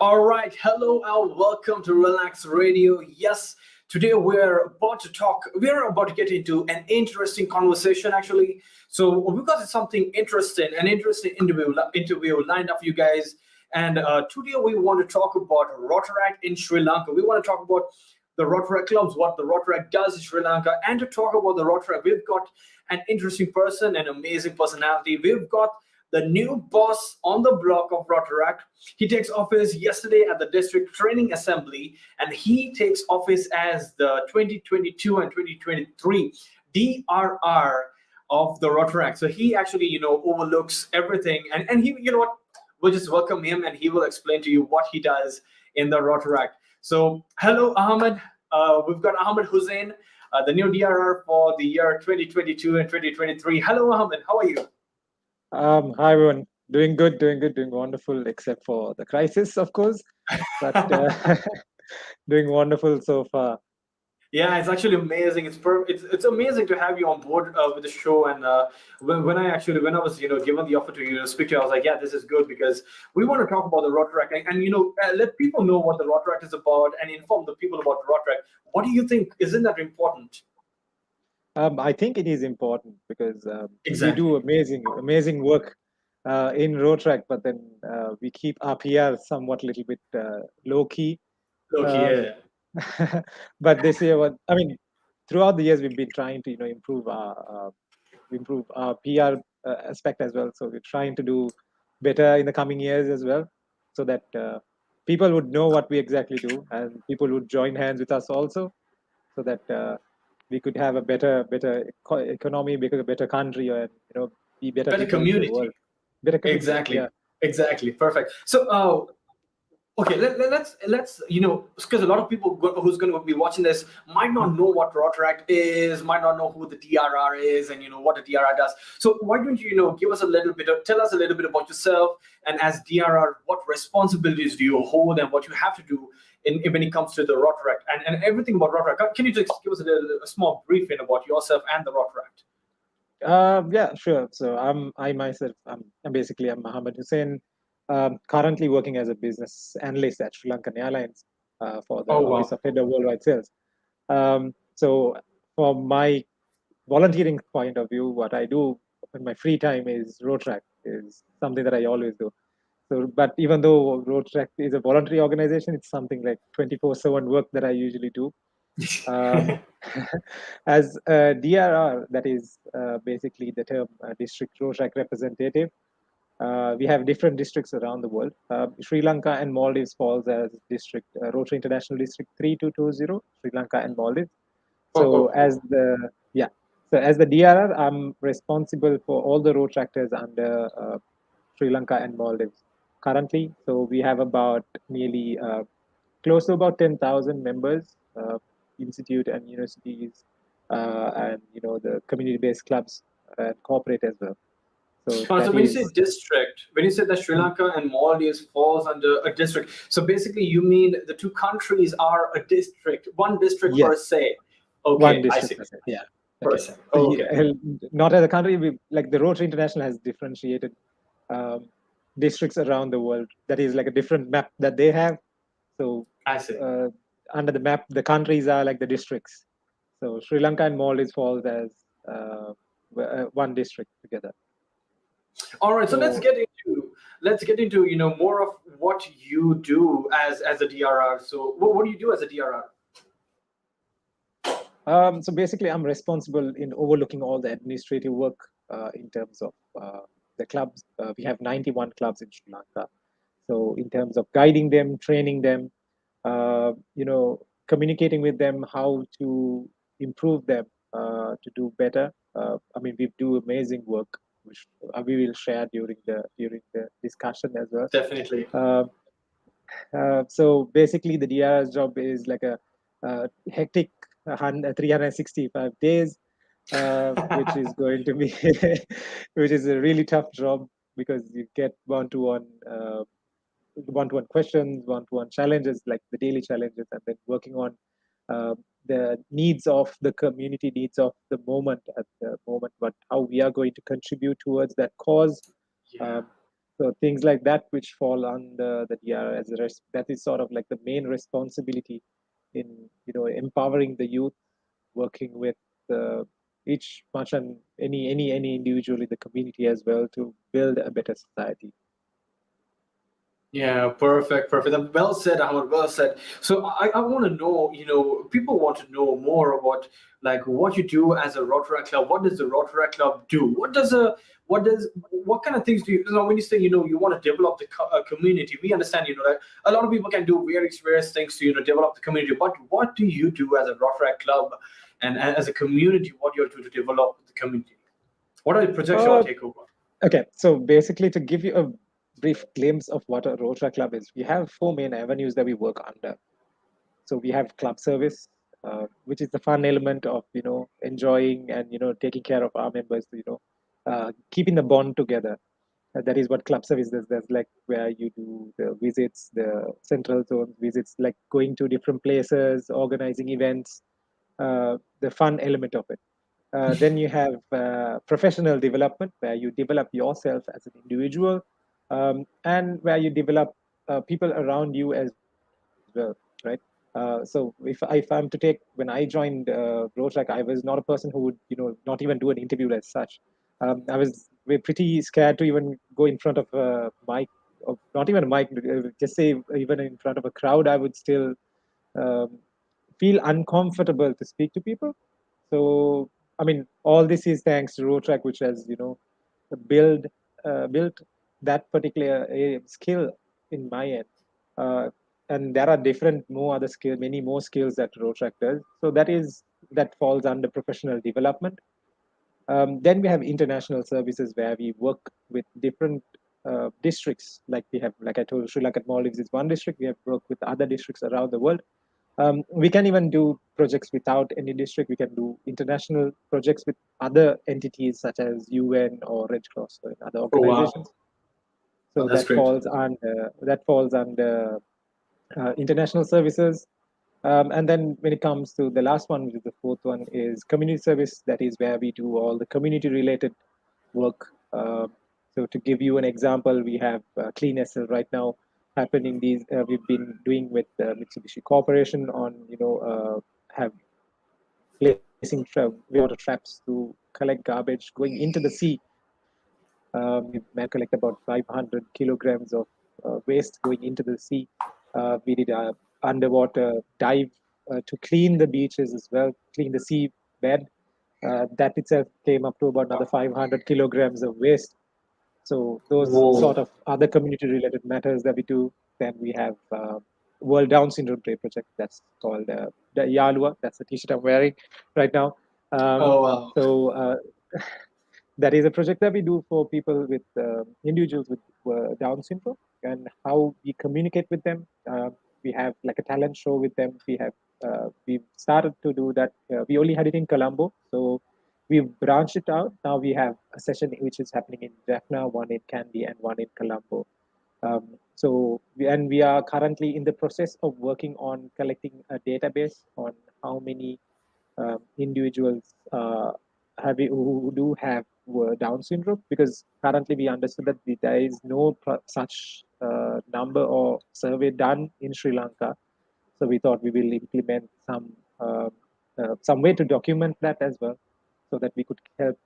All right, hello and welcome to Relax Radio. Yes, today we're about to get into an interesting conversation actually. So we've got something interesting, an interesting interview lined up for you guys. And today we want to talk about Rotaract in Sri Lanka. We want to talk about the Rotaract clubs, what the Rotaract does in Sri Lanka, and to talk about the Rotaract, we've got an interesting person, an amazing personality. We've got the new boss on the block of Rotaract. He takes office yesterday at the district training assembly, and he takes office as the 2022 and 2023 DRR of the Rotaract. So he actually, overlooks everything, and he, what, we'll just welcome him, and he will explain to you what he does in the Rotaract. So, hello, Ahmed. We've got Ahmed Hussein, the new DRR for the year 2022 and 2023. Hello, Ahmed. How are you? Hi everyone. Doing good, doing wonderful, except for the crisis, of course, but doing wonderful so far. Yeah, it's actually amazing. It's amazing to have you on board with the show. And when I was given the offer to speak to you, I was like, yeah, this is good because we want to talk about the Rotaract and let people know what the Rotaract is about and inform the people about the Rotaract. What do you think? Isn't that important? I think it is important because we do Exactly. amazing work in Rotaract, but then we keep our PR somewhat little bit low key. Okay, Uh, yeah. but this year, throughout the years, we've been trying to improve our PR aspect as well. So we're trying to do better in the coming years as well, so that people would know what we exactly do, and people would join hands with us also, so that we could have a better economy, better country, and be better Better people in the community. world. Better community, Exactly. yeah. Exactly. Perfect. So, okay, let's because a lot of people who's going to be watching this might not know what Rotaract is, might not know who the DRR is, and what the DRR does. So why don't you give us a little bit of tell us a little bit about yourself and as DRR, what responsibilities do you hold and what you have to do when it comes to the Rotaract and everything about Rotaract. Can you just give us a small briefing about yourself and the Rotaract? Yeah, sure. So I myself, I'm Mohammed Hussein, currently working as a business analyst at Sri Lankan Airlines for the Oh Office wow. of Head of Worldwide Sales. So for my volunteering point of view, what I do in my free time is Rotaract is something that I always do. So, but even though Rotaract is a voluntary organization, it's something like 24/7 work that I usually do. Um, as a DRR, that is basically the term district Rotaract representative. We have different districts around the world. Sri Lanka and Maldives falls as district Rotary International District 3220, Sri Lanka and Maldives. Oh, So oh, as the yeah, so as the DRR, I'm responsible for all the road tractors under Sri Lanka and Maldives currently. So we have about nearly close to about 10,000 members, institute and universities, and the community-based clubs and corporate as well. So So that when you say is district, when you say that Sri Lanka and Maldives falls under a district, so basically you mean the two countries are a district, one district per yes, se. one Okay, I district see. per se. Yeah. Per Okay. se. So Oh, okay. not as a country, like the Rotary International has differentiated um, districts around the world. That is like a different map that they have. So I see. uh, under the map, the countries are like the districts. So Sri Lanka and Maldives falls as uh, one district together. All right. So So let's get into more of what you do as a DRR. So what do you do as a DRR? so basically, I'm responsible in overlooking all the administrative work in terms of the clubs. We have 91 clubs in Sri Lanka. So in terms of guiding them, training them, communicating with them how to improve them to do better. I mean, we do amazing work, which we will share during the discussion as well. Definitely. Uh, so basically, the DR's job is like a hectic 365 days, which is going to be, which is a really tough job because you get one-to-one questions, one-to-one challenges, like the daily challenges, and then working on uh, the needs of the community, needs of the moment at the moment, but how we are going to contribute towards that cause. Yeah. Um, So things like that, which fall under the DR as that is sort of like the main responsibility in empowering the youth, working with each much and any individual in the community as well to build a better society. Yeah, perfect, perfect. Well said, Ahmad. Well said. So I want to know, people want to know more about like what you do as a Rotaract Club. What does the Rotaract Club do? What kind of things do you? When you say you want to develop the community, we understand that a lot of people can do various things to develop the community. But what do you do as a Rotaract Club, and as a community? What you do to develop the community? What are the projects you Uh, take over? okay, so basically, to give you a brief glimpse of what a Rotaract Club is, we have four main avenues that we work under. So we have club service, which is the fun element of enjoying and taking care of our members, keeping the bond together. That is what club service does. That's like where you do the visits, the central zone visits, like going to different places, organizing events, the fun element of it. Then you have professional development, where you develop yourself as an individual, and where you develop people around you as well, right? So if I'm to take, when I joined Rotaract, I was not a person who would not even do an interview as such. I was pretty scared to even go in front of a mic, or not even a mic, just say even in front of a crowd. I would still um, feel uncomfortable to speak to people. So, I mean, all this is thanks to Rotaract, which has build built that particular skill in my end. Uh, and there are many more skills that Rotaract does. So that falls under professional development. Then we have international services, where we work with different districts. Like I told, Sri Lanka Maldives is one district. We have worked with other districts around the world. We can even do projects without any district. We can do international projects with other entities such as UN or Red Cross or other Oh wow, organizations. oh, So that's great. that falls under international services. And then when it comes to the last one, which is the fourth one, is community service. That is where we do all the community related work. So to give you an example, we have Clean SL right now happening. We've been doing with Mitsubishi Corporation on have placing water traps to collect garbage going into the sea. We managed to collect about 500 kilograms of waste going into the sea. We did a underwater dive to clean the beaches as well, clean the sea bed. That itself came up to about another 500 kilograms of waste. So those sort Whoa. of other community-related matters that we do. Then we have World Down Syndrome Day project. That's called the Yalua. That's the T-shirt I'm wearing right now. Um, Oh wow. so that is a project that we do for people with individuals with Down syndrome, and how we communicate with them. We have like a talent show with them. We've started to do that. We only had it in Colombo, so we've branched it out. Now we have a session which is happening in Jaffna, one in Kandy, and one in Colombo. We are currently in the process of working on collecting a database on how many individuals who do have Down syndrome, because currently we understood that there is no such number or survey done in Sri Lanka. So we thought we will implement some way to document that as well, so that we could help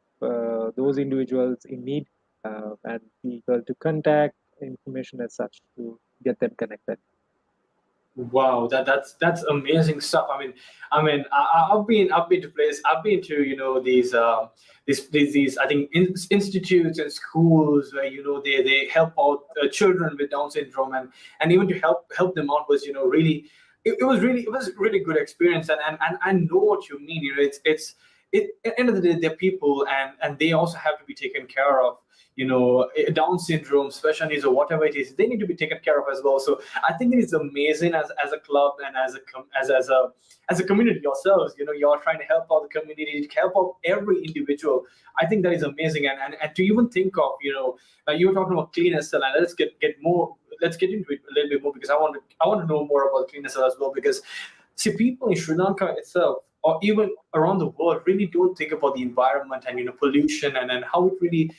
those individuals in need, and people to contact information as such to get them connected. Wow, that's amazing stuff. I've been to places. I've been to these I think institutes and schools where they help out children with Down syndrome, and even to help them out was really it was really good experience, and I know what you mean. At the end of the day, they're people, and they also have to be taken care of. Down syndrome, special needs, or whatever it is, they need to be taken care of as well. So I think it is amazing as a club, and as a community yourselves. You're trying to help out the community, to help out every individual. I think that is amazing, and to even think of you were talking about clean SL, and let's get into it a little bit more, because I want to know more about clean SL as well, because see, people in Sri Lanka itself, or even around the world, really don't think about the environment and pollution, and how it really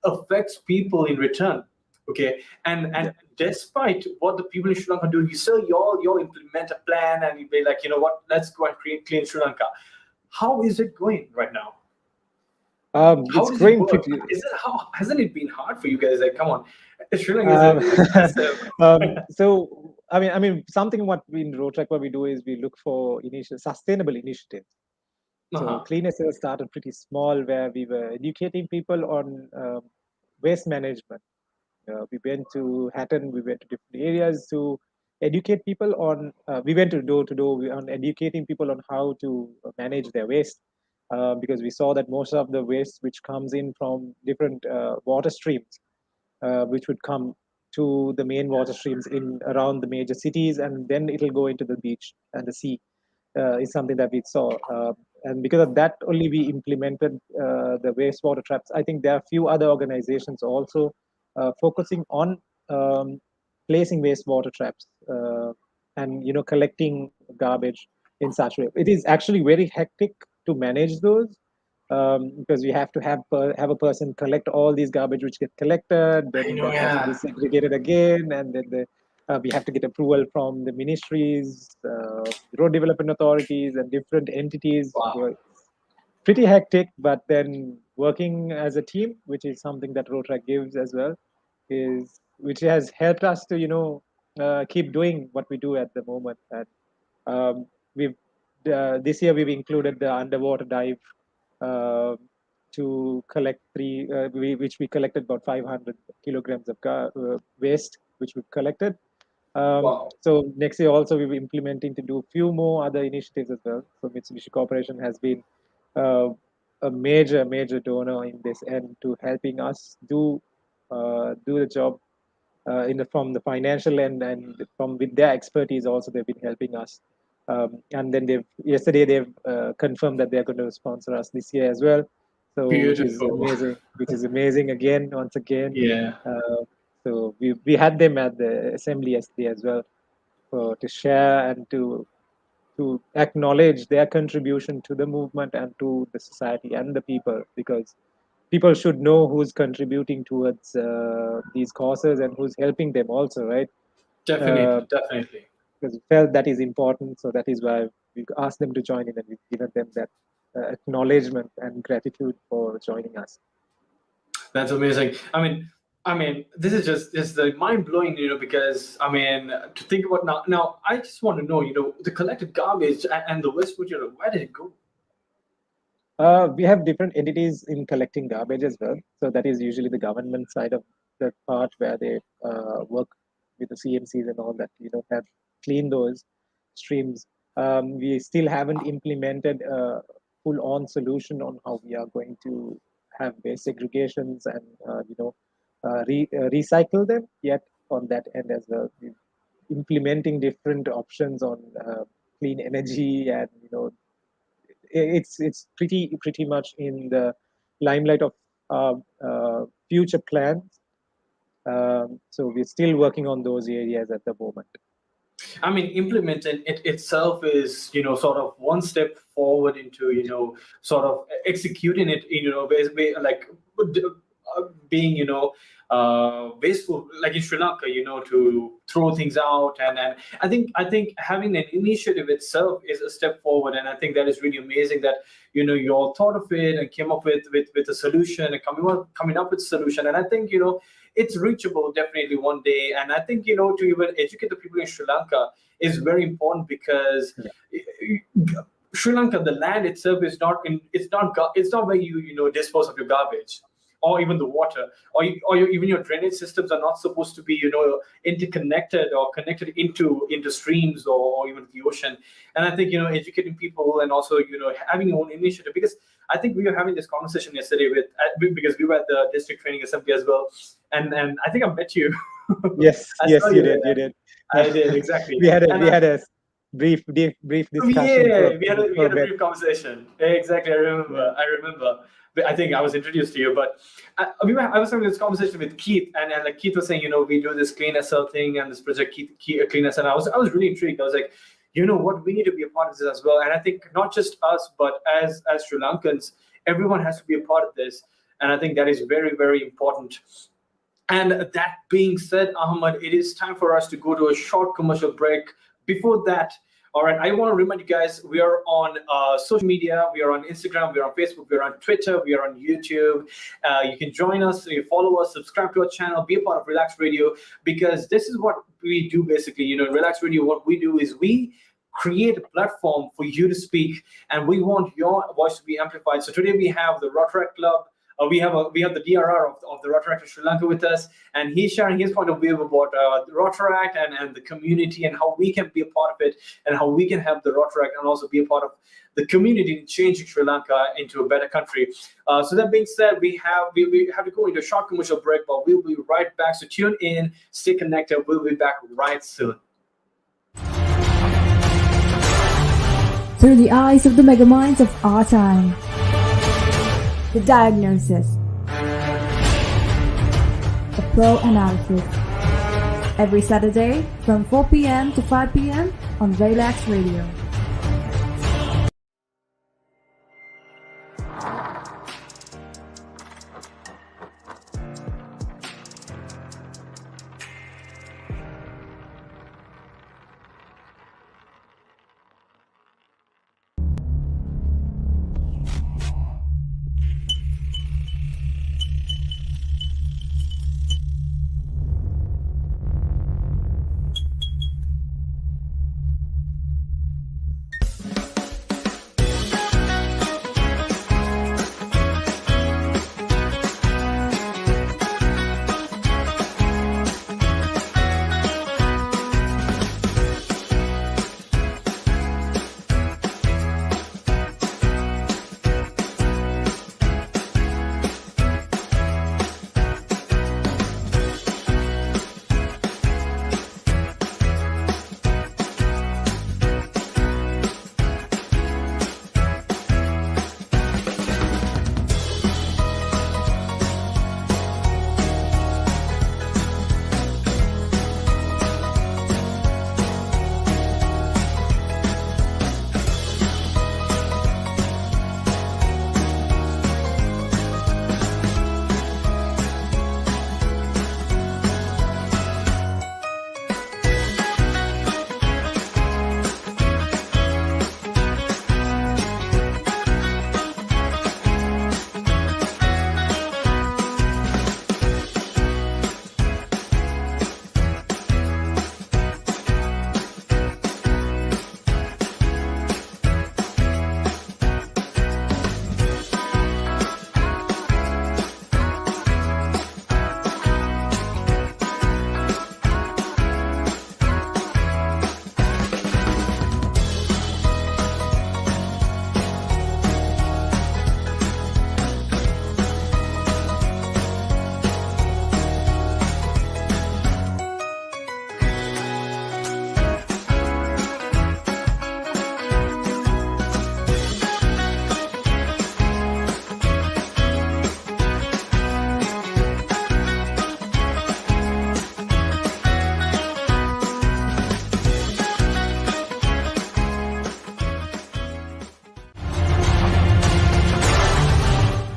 affects people in return. Okay, and despite what the people in Sri Lanka do, you all implement a plan and you be like, you know what, let's go and create clean Sri Lanka. How is it going right now? How It's does it going work? pretty. Is it how hasn't it been hard for you guys? Like, come on, Sri Lanka Um, is massive. so something what we in Rotaract what we do is we look for sustainable initiatives. So Uh-huh. Clean SL started pretty small, where we were educating people on waste management. We went to Hatton, we went to different areas to educate people on. We went to door on educating people on how to manage their waste, because we saw that most of the waste which comes in from different water streams, which would come to the main water streams in around the major cities, and then it'll go into the beach and the sea, is something that we saw. And because of that, only we implemented the wastewater traps. I think there are a few other organizations also focusing on placing wastewater traps, and collecting garbage in such way. It is actually very hectic to manage those, because we have to have a person collect all these garbage which get collected, I then know, that has to be yeah. segregated again, and then we have to get approval from the ministries, road development authorities, and different entities. Wow. It's pretty hectic, but then working as a team, which is something that Rotaract gives as well, is which has helped us to keep doing what we do at the moment. And we've this year we've included the underwater dive, uh, to collect which we collected about 500 kilograms of waste, which we collected. Wow. So next year also we'll be implementing to do a few more other initiatives as well. So Mitsubishi Corporation has been uh, a major donor in this end to helping us do the job, from the financial end, and from with their expertise also they've been helping us. And then yesterday they've confirmed that they're going to sponsor us this year as well. So Beautiful. which is amazing again, once again. Yeah. So we had them at the assembly yesterday as well, to share and to acknowledge their contribution to the movement and to the society and the people, because people should know who's contributing towards these causes and who's helping them also, right? Uh, Definitely, definitely. because we felt that is important, so that is why we asked them to join in, and we've given them that acknowledgement and gratitude for joining us. That's amazing. I mean, this is just the mind blowing, because I mean, to think about now. Now, I just want to know, the collected garbage and the waste material, where did it go? We have different entities in collecting garbage as well. So that is usually the government side of the part, where they work with the CMCs and all that, have cleaned those streams. We still haven't implemented a full-on solution on how we are going to have waste segregations and recycle them yet on that end as well. We're implementing different options on clean energy, and it's pretty much in the limelight of future plans. So we're still working on those areas at the moment. I mean, implementing it itself is, sort of one step forward into, sort of executing it, like being, wasteful, like in Sri Lanka, to throw things out, and I think having an initiative itself is a step forward, and I think that is really amazing that you all thought of it and came up with a solution and coming up with a solution, and I think it's reachable definitely one day. And I think to even educate the people in Sri Lanka is very important, because Sri Lanka, the land itself is not in. It's not where you dispose of your garbage, or even the water, even your drainage systems are not supposed to be interconnected or connected into streams, or even the ocean. And I think educating people, and also having your own initiative, because I think we were having this conversation yesterday because we were at the district training assembly as well, and I think I met you. Yes, I saw yes, you you did, you there. did. I did exactly, We and had a brief discussion yeah, for we for had a a bit. brief conversation. Exactly, I Yeah. remember. I remember. But I think I was introduced to you, but I was having this conversation with Keith, and like Keith was saying, we do this Clean SL thing and this project Clean SL. And I was really intrigued. I was like, what, we need to be a part of this as well. And I think not just us, but as Sri Lankans, everyone has to be a part of this. And I think that is very, very important. And that being said, Ahmad, it is time for us to go to a short commercial break. Before that, all right, I want to remind you guys we are on social media. We are on Instagram, we are on Facebook, we are on Twitter, we are on YouTube. You can join us, you follow us, subscribe to our channel, be a part of Relax Radio, because this is what we do basically. Relax Radio, what we do is we create a platform for you to speak, and we want your voice to be amplified. So today we have the Rotaract Club. We have the DRR of the Rotaract Sri Lanka with us, and he's sharing his point of view about the Rotaract and the community and how we can be a part of it and how we can help the Rotaract and also be a part of the community in changing Sri Lanka into a better country. So that being said, we have to go into a short commercial break, but we'll be right back. So tune in, stay connected. We'll be back right soon. Through the eyes of the megaminds of our time. The diagnosis. The pro analysis. Every Saturday from 4 p.m. to 5 p.m. on Relax Radio.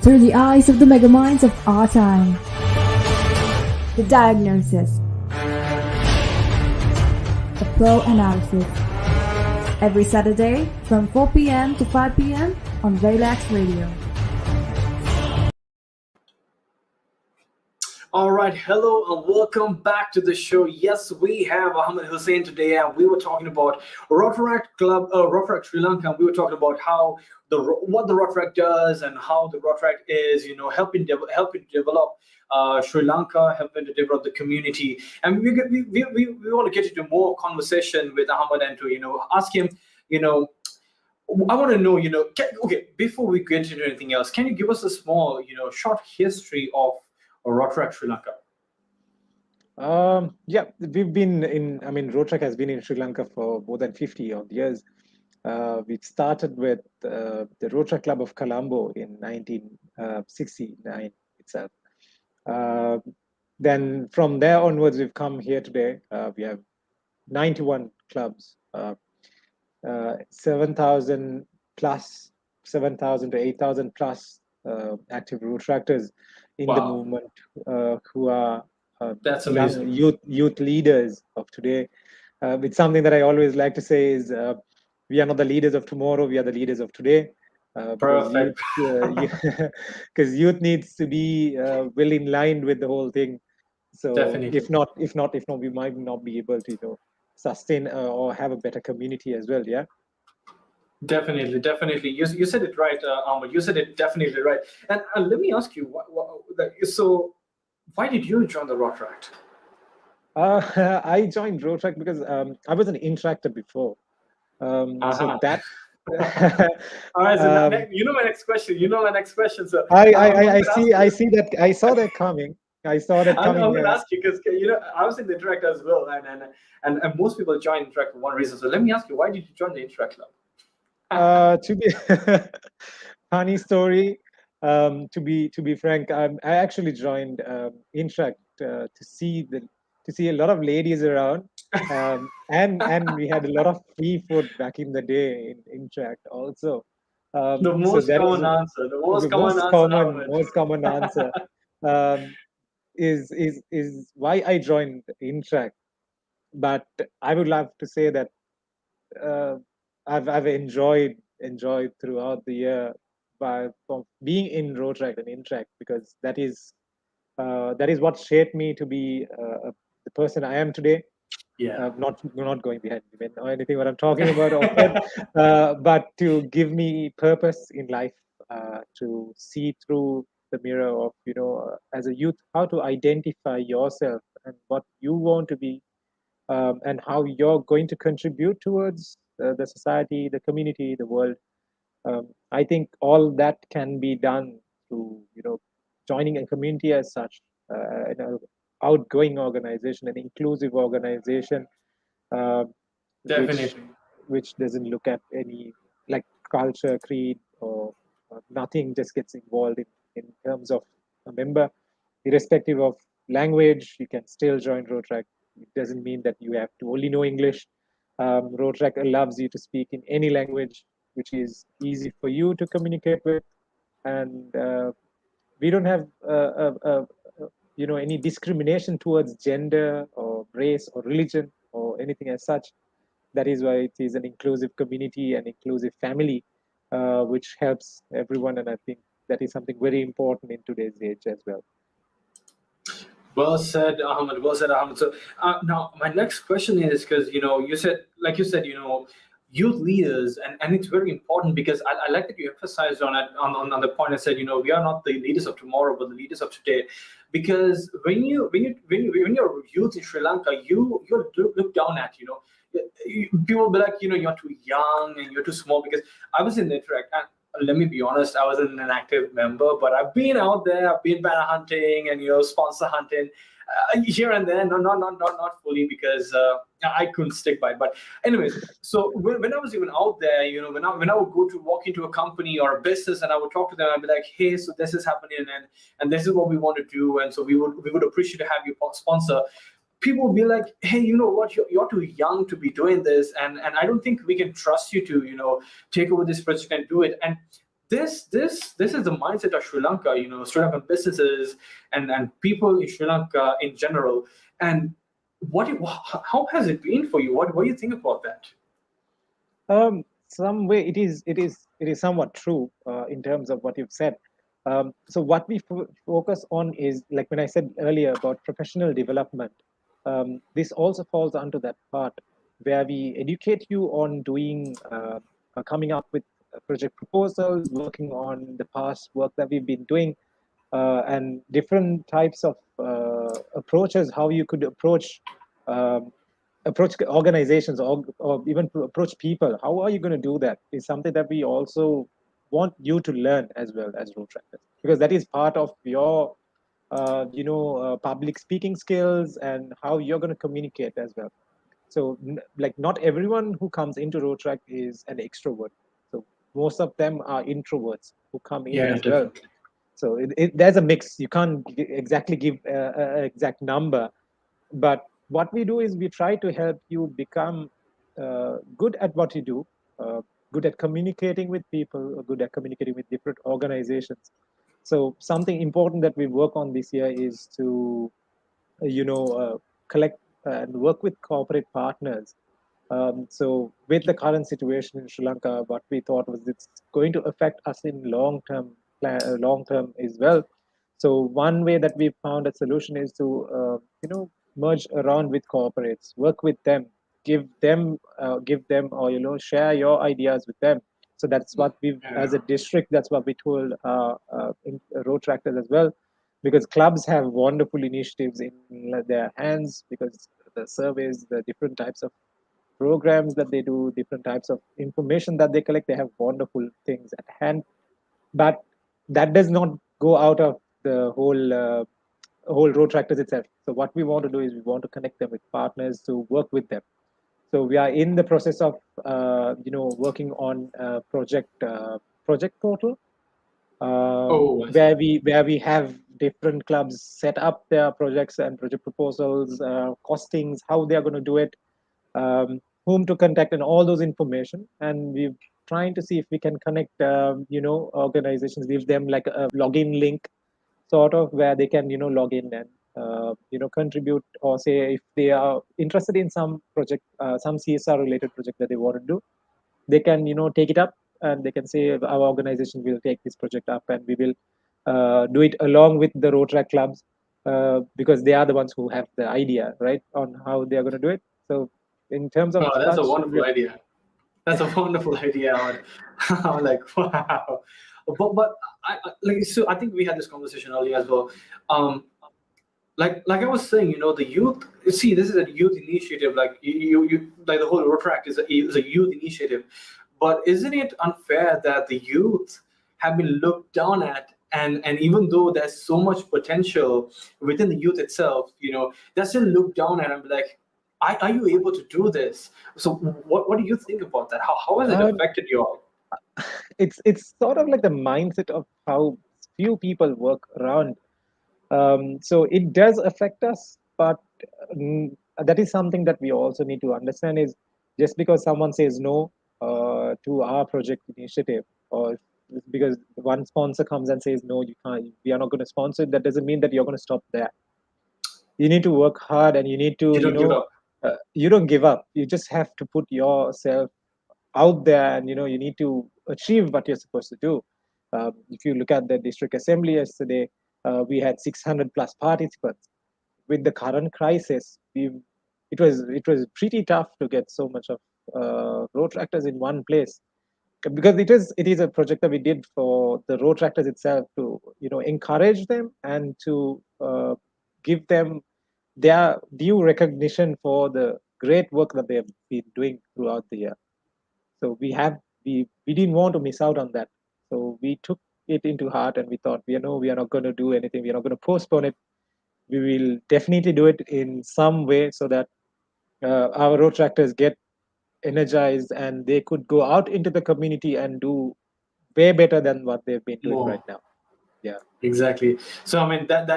Through the eyes of the megaminds of our time. The diagnosis. The pro analysis. Every Saturday from 4 p.m. to 5 p.m. on Relax Radio. All right, hello and welcome back to the show. Yes, we have Ahmed Hussein today, and we were talking about Rotaract Club, Rotaract Sri Lanka. And we were talking about how what the Rotaract does and how the Rotaract is, helping develop Sri Lanka, helping to develop the community. And we want to get into more conversation with Ahmed and to ask him, I want to know, okay, before we get into anything else, can you give us a small, short history of Rotaract Sri Lanka? Yeah, we've been Rotaract has been in Sri Lanka for more than 50 odd years. We started with the Rotaract Club of Colombo in 1969 itself. Then from there onwards, we've come here today. We have 91 clubs, 7,000 to 8,000 plus active Rotaractors in the movement who are That's young amazing. youth leaders of today. It's something that I always like to say is we are not the leaders of tomorrow, we are the leaders of today. Because youth, Perfect. because youth needs to be well in line with the whole thing. So Definitely. if not, we might not be able to sustain or have a better community as well. Yeah. Definitely, definitely. You said it right, Ahmed. You said it definitely right. And let me ask you, so why did you join the Rotaract? I joined Rotaract because I was an interactor before. So Uh-huh. that All right, so um, you know my next question. You know my next question. So I, I I'm I I going to ask see you. I saw that coming. I saw that I'm coming. going to ask you because I was in the Interact as well, and most people join Interact for one reason. So let me ask you, why did you join the Interact club? To be funny story. To be frank, I actually joined Interact to see a lot of ladies around, and we had a lot of free food back in the day in Interact also. The So most that is common answer. The the most common answer, Ahmed. most common answer. Um, is why I joined Interact. But I would love to say that uh, I've enjoyed throughout the year by from being in Rotaract and Interact, because that is what shaped me to be the person I am today. Yeah, Not going behind the event or anything what I'm talking about, but to give me purpose in life, to see through the mirror of as a youth, how to identify yourself and what you want to be, and how you're going to contribute towards the society, the community, the world. I think all that can be done through joining a community as such, an outgoing organization, an inclusive organization, uh, which definitely. doesn't look at any like culture, creed, or nothing. Just gets involved in terms of a member, irrespective of language. You can still join Rotaract. It doesn't mean that you have to only know English. Rotaract allows you to speak in any language, which is easy for you to communicate with, and we don't have any discrimination towards gender or race or religion or anything as such. That is why it is an inclusive community and inclusive family, which helps everyone, and I think that is something very important in today's age as well. Well said, Ahmed. Well said, Ahmed. So now my next question is because you said, like you said, youth leaders, and it's very important because I like that you emphasized on it on the point. I said, we are not the leaders of tomorrow, but the leaders of today. Because when you're youth in Sri Lanka, you're looked down at. People will be like, you're too young and you're too small. Because I was in the Interact, and let me be honest, I wasn't an active member, but I've been out there. I've been banner hunting and sponsor hunting here and there. No, not fully because I couldn't stick by it. But anyways, so when I was even out there, when I would go to walk into a company or a business and I would talk to them, I'd be like, hey, so this is happening and this is what we want to do, and so we would appreciate to have you sponsor. People will be like, hey, you know what, you're too young to be doing this, and I don't think we can trust you to take over this project and do it. And this is the mindset of Sri Lanka, Sri Lankan businesses and people in Sri Lanka in general. And how has it been for you? What do you think about that? Some way it is somewhat true in terms of what you've said. So what we focus on is, like when I said earlier about professional development, this also falls onto that part where we educate you on doing coming up with project proposals, working on the past work that we've been doing, and different types of approaches, how you could um, approach organizations, or even approach people. How are you going to do that is something that we also want you to learn as well as road trackers, because that is part of your public speaking skills and how you're going to communicate as well. So like not everyone who comes into road track is an extrovert. So most of them are introverts who come in Yeah, as well. definitely. So there's a mix. You can't exactly give an exact number, but what we do is we try to help you become good at what you do, good at communicating with people, good at communicating with different organizations. So something important that we work on this year is to collect and work with corporate partners. So with the current situation in Sri Lanka, what we thought was it's going to affect us in long term as well. So one way that we found a solution is to merge around with corporates, work with them, give them, or share your ideas with them. So that's what we, as a district, that's what we told in Rotaractors as well, because clubs have wonderful initiatives in their hands, because the surveys, the different types of programs that they do, different types of information that they collect, they have wonderful things at hand. But that does not go out of the whole road tractors itself. So what we want to do is we want to connect them with partners to work with them. So we are in the process of working on a project portal, where we have different clubs set up their projects and project proposals, costings, how they are going to do it, whom to contact, and all those information. And we're trying to see if we can connect, organizations, give them like a login link, sort of, where they can, log in and, contribute, or say if they are interested in some project, some CSR related project that they want to do, they can, take it up, and they can say our organization will take this project up, and we will do it along with the Rotaract clubs, because they are the ones who have the idea, right, on how they are going to do it. So in terms of That's a such, wonderful idea. That's a wonderful idea. I'm like, wow. But like, so I think we had this conversation earlier as well. Like I was saying, the youth. See, this is a youth initiative. Like you like the whole Rotaract is a youth initiative. But isn't it unfair that the youth have been looked down at? And even though there's so much potential within the youth itself, they're still looked down at and be like, are you able to do this? So what do you think about that? How has it uh, affected you all? it's sort of like the mindset of how few people work around. So it does affect us, but that is something that we also need to understand, is just because someone says no to our project initiative, or because one sponsor comes and says no, you can't, we are not going to sponsor it, that doesn't mean that you're going to stop there. You need to work hard, and you need to, You don't give up. you don't give up. You just have to put yourself out there, and you need to achieve what you're supposed to do. If you look at the district assembly yesterday, we had 600 plus participants. With the current crisis, it was pretty tough to get so much of road tractors in one place, because it is a project that we did for the road tractors itself, to encourage them and to give them their due recognition for the great work that they have been doing throughout the year. So we didn't want to miss out on that. So we took it into heart, and we thought, we are not going to do anything. We are not going to postpone it. We will definitely do it in some way, so that our road tractors get energized, and they could go out into the community and do way better than what they've been doing right More. now. Yeah. Exactly. So I mean that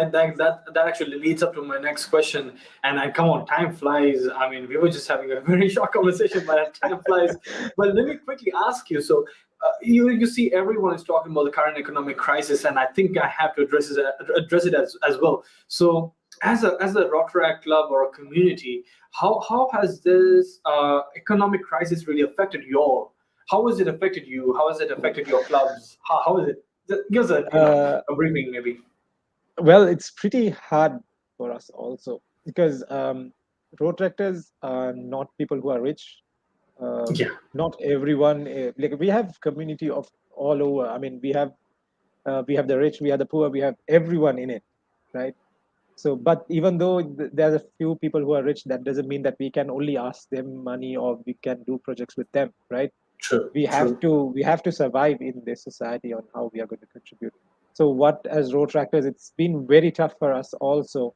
actually leads up to my next question. And I come on, time flies. I mean, we were just having a very short conversation, but time flies. But let me quickly ask you. So you see, everyone is talking about the current economic crisis, and I think I have to address it as well. So as a Rotaract club or a community, how has this economic crisis really affected you all? How has it affected you? How has it affected your clubs? How is it? Give us a briefing, maybe. Well, it's pretty hard for us also, because road tractors are not people who are rich. Yeah, Not everyone, like, we have community of all over. I mean, we have the rich, we have the poor, we have everyone in it, right? So, but even though there are a few people who are rich, that doesn't mean that we can only ask them money, or we can do projects with them, right? true, we have true. to we have to survive in this society on how we are going to contribute. So what, as road tractors, it's been very tough for us also,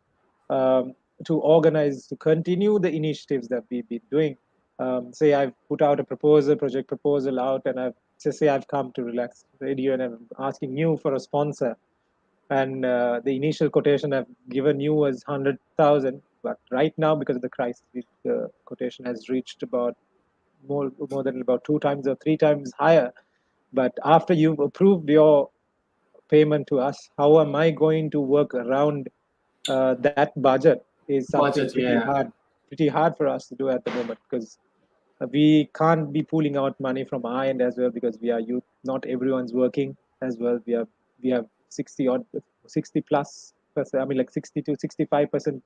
um, to organize, to continue the initiatives that we've been doing. Say I've put out a project proposal out, and I've come to Relax Radio, and I'm asking you for a sponsor, and the initial quotation I've given you was 100,000, but right now, because of the crisis, the quotation has reached about more than about 2 times or 3 times higher. But after you've approved your payment to us, how am I going to work around that budget? is something Budget, yeah. pretty hard for us to do at the moment, because we can't be pooling out money from our end as well, because we are youth. Not everyone's working as well. We have 60 plus percent, I mean, like 60 to 65%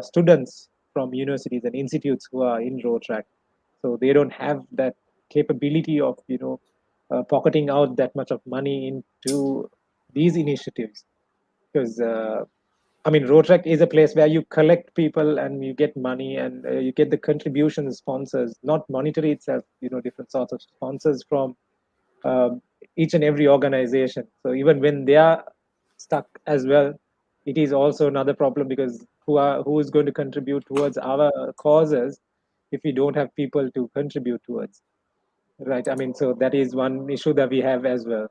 students from universities and institutes who are in Rotaract. So they don't have that capability of pocketing out that much of money into these initiatives, because I mean, Rotaract is a place where you collect people and you get money, and you get the contributions, sponsors, not monetary itself, different sorts of sponsors from um, each and every organization. So even when they are stuck as well, it is also another problem, because who is going to contribute towards our causes if we don't have people to contribute towards, right? I mean, so that is one issue that we have as well.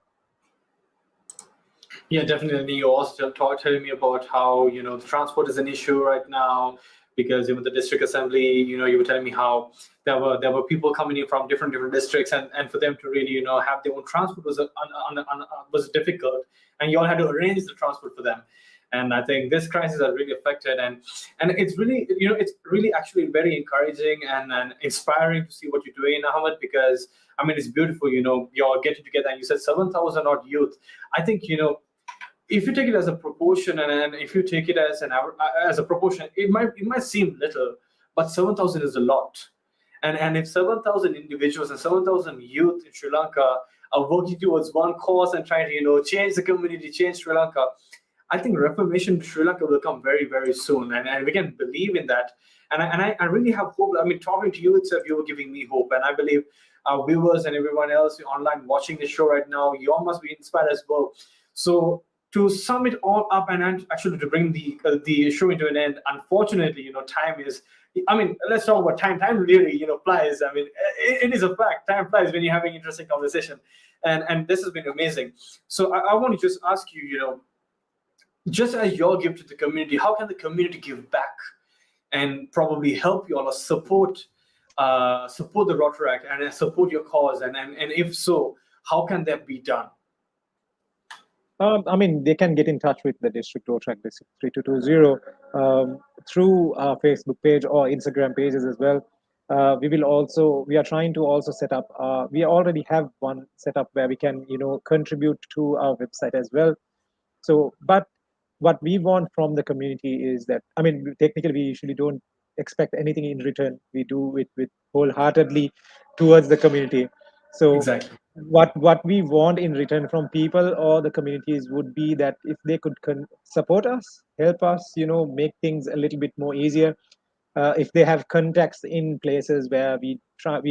Yeah, definitely. You also telling me about how the transport is an issue right now, because even the district assembly, you were telling me how there were people coming in from different districts, and for them to really have their own transport was difficult, and you all had to arrange the transport for them. And I think this crisis has really affected, and it's really it's really actually very encouraging and inspiring to see what you're doing, Ahmed, because I mean it's beautiful. You're getting together, and you said 7,000 odd youth. I think if you take it as a proportion, and if you take it as as a proportion, it might seem little, but 7,000 is a lot. And if 7,000 individuals and 7,000 youth in Sri Lanka are working towards one cause and trying to change the community, change Sri Lanka, I think reformation to Sri Lanka will come very, very soon, and we can believe in that. And I really have hope. I mean, talking to you itself, you were giving me hope, and I believe our viewers and everyone else online watching the show right now, you all must be inspired as well. So to sum it all up, and actually to bring the show into an end, unfortunately, time is. I mean, let's talk about time. Time really, flies. I mean, it is a fact. Time flies when you're having interesting conversation, and this has been amazing. So I want to just ask you, just as you all give to the community, how can the community give back and probably help you all or support the Rotaract and support your cause? And if so, how can that be done? I mean, they can get in touch with the district Rotaract District 3220 through our Facebook page or Instagram pages as well. We are trying to also set up, we already have one set up where we can, contribute to our website as well. So, but what we want from the community is that, I mean, technically, we usually don't expect anything in return. We do it with wholeheartedly towards the community. So, Exactly. what we want in return from people or the communities would be that if they could support us, help us, make things a little bit more easier. If they have contacts in places where we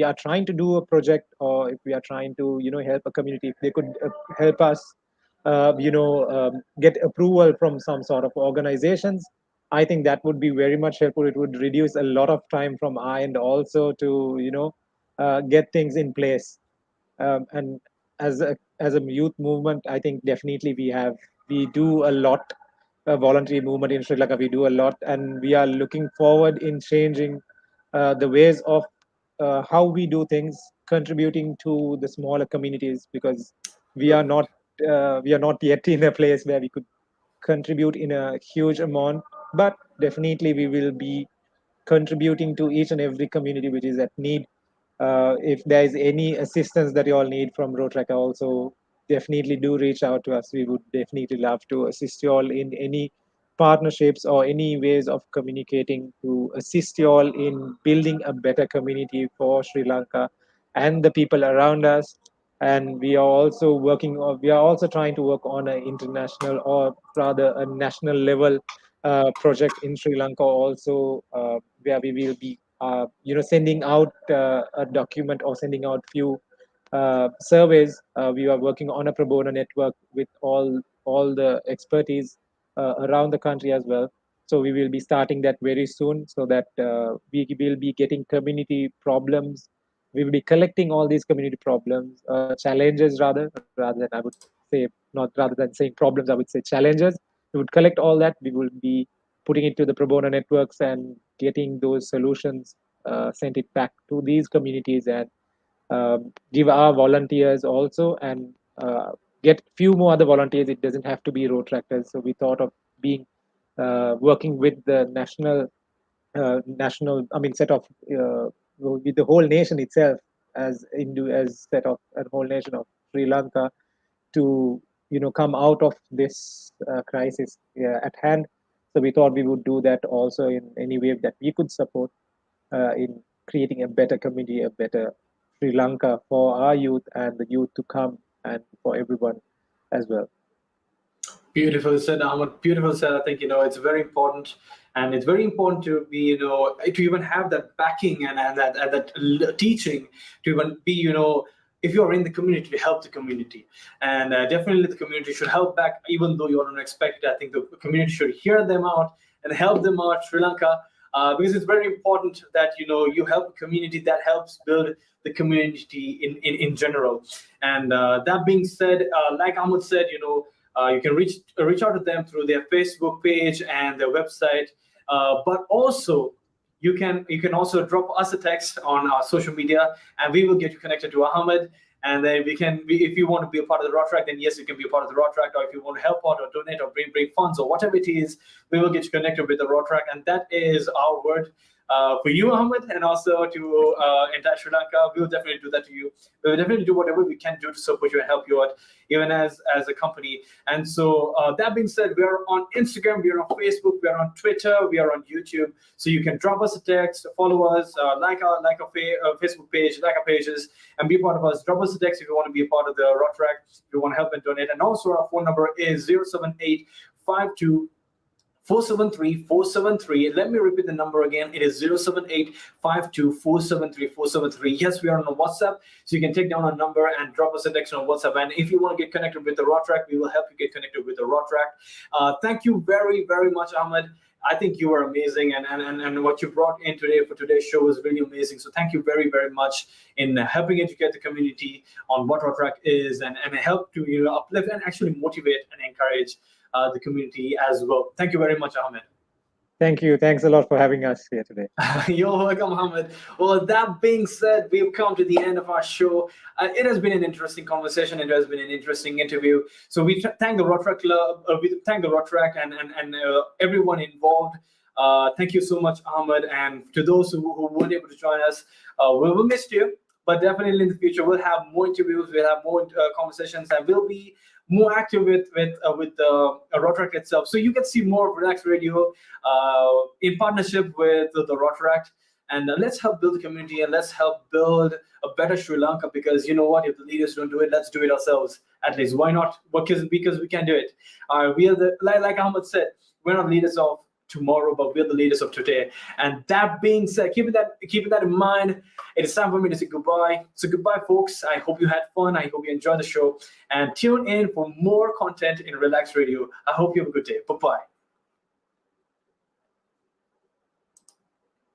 are trying to do a project, or if we are trying to help a community, if they could help us get approval from some sort of organizations, I think that would be very much helpful. It would reduce a lot of time from our end also to get things in place. And as a youth movement, I think definitely we do a lot. Voluntary movement in Sri Lanka, we do a lot, and we are looking forward in changing the ways of how we do things, contributing to the smaller communities, because we are not we are not yet in a place where we could contribute in a huge amount, but definitely we will be contributing to each and every community which is at need. If there is any assistance that you all need from Rotaract, also definitely do reach out to us. We would definitely love to assist you all in any partnerships or any ways of communicating to assist you all in building a better community for Sri Lanka and the people around us. And we are also trying to work on an international, or rather a national level project in Sri Lanka also, where we will be sending out a document or sending out few surveys. We are working on a pro bono network with all the expertise around the country as well. So we will be starting that very soon, so that we will be getting community problems. We will be collecting all these community problems, challenges, rather than, I would say, not rather than saying problems, I would say challenges. We would collect all that. We will be putting it to the pro bono networks and getting those solutions, sent it back to these communities, and give our volunteers also, and get few more other volunteers. It doesn't have to be road tractors. So we thought of being working with the set of with the whole nation itself as set of a whole nation of Sri Lanka to come out of this crisis at hand. So we thought we would do that also in any way that we could support in creating a better community, a better Sri Lanka for our youth and the youth to come, and for everyone as well. Beautiful said, Ahmed. Beautiful said. I think it's very important, and it's very important to be to even have that backing and that teaching to even be if you are in the community, to help the community, and definitely the community should help back, even though you are unexpected. I think the community should hear them out and help them out, Sri Lanka, because it's very important that you help the community. That helps build the community in general. And that being said, like Ahmed said, you can reach out to them through their Facebook page and their website, but also you can also drop us a text on our social media, and we will get you connected to Ahmed. And then if you want to be a part of the Rotaract, then yes, you can be a part of the Rotaract. Or if you want to help out or donate or bring funds or whatever it is, we will get you connected with the Rotaract. And that is our word for you, Ahmed, and also to entire Sri Lanka. We will definitely do that to you. We will definitely do whatever we can do to support you and help you out, even as a company. And so that being said, we are on Instagram, we are on Facebook, we are on Twitter, we are on YouTube. So you can drop us a text, follow us, like our Facebook page, like our pages, and be part of us. Drop us a text if you want to be a part of the Rotaract, if you want to help and donate. And also our phone number is 07852 473-473. Let me repeat the number again. It is 078-52-473-473. Yes, we are on WhatsApp, so you can take down our number and drop us a text on WhatsApp. And if you want to get connected with the Rotaract, we will help you get connected with the Rotaract. Thank you very, very much, Ahmed. I think you are amazing, and what you brought in today for today's show was really amazing. So thank you very, very much in helping educate the community on what Rotaract is, and help to uplift and actually motivate and encourage the community as well. Thank you very much, Ahmed. Thank you. Thanks a lot for having us here today. You're welcome, Ahmed. Well, that being said, we've come to the end of our show. It has been an interesting conversation. It has been an interesting interview. So we thank the Rotaract Club. We thank the Rotaract and everyone involved. Thank you so much, Ahmed. And to those who weren't able to join us, we will miss you. But definitely in the future, we'll have more interviews. We'll have more conversations, and we'll be more active with the Rotaract itself. So you can see more of Relax Radio in partnership with the Rotaract. And let's help build the community, and let's help build a better Sri Lanka, because you know what? If the leaders don't do it, let's do it ourselves. At least, why not? Because we can do it. We are like Ahmed said, we're not leaders of tomorrow, but we're the leaders of today. And that being said, keeping that in mind, it is time for me to say goodbye. So goodbye, folks. I hope you had fun. I hope you enjoyed the show, and tune in for more content in Relax Radio. I hope you have a good day. Bye-bye.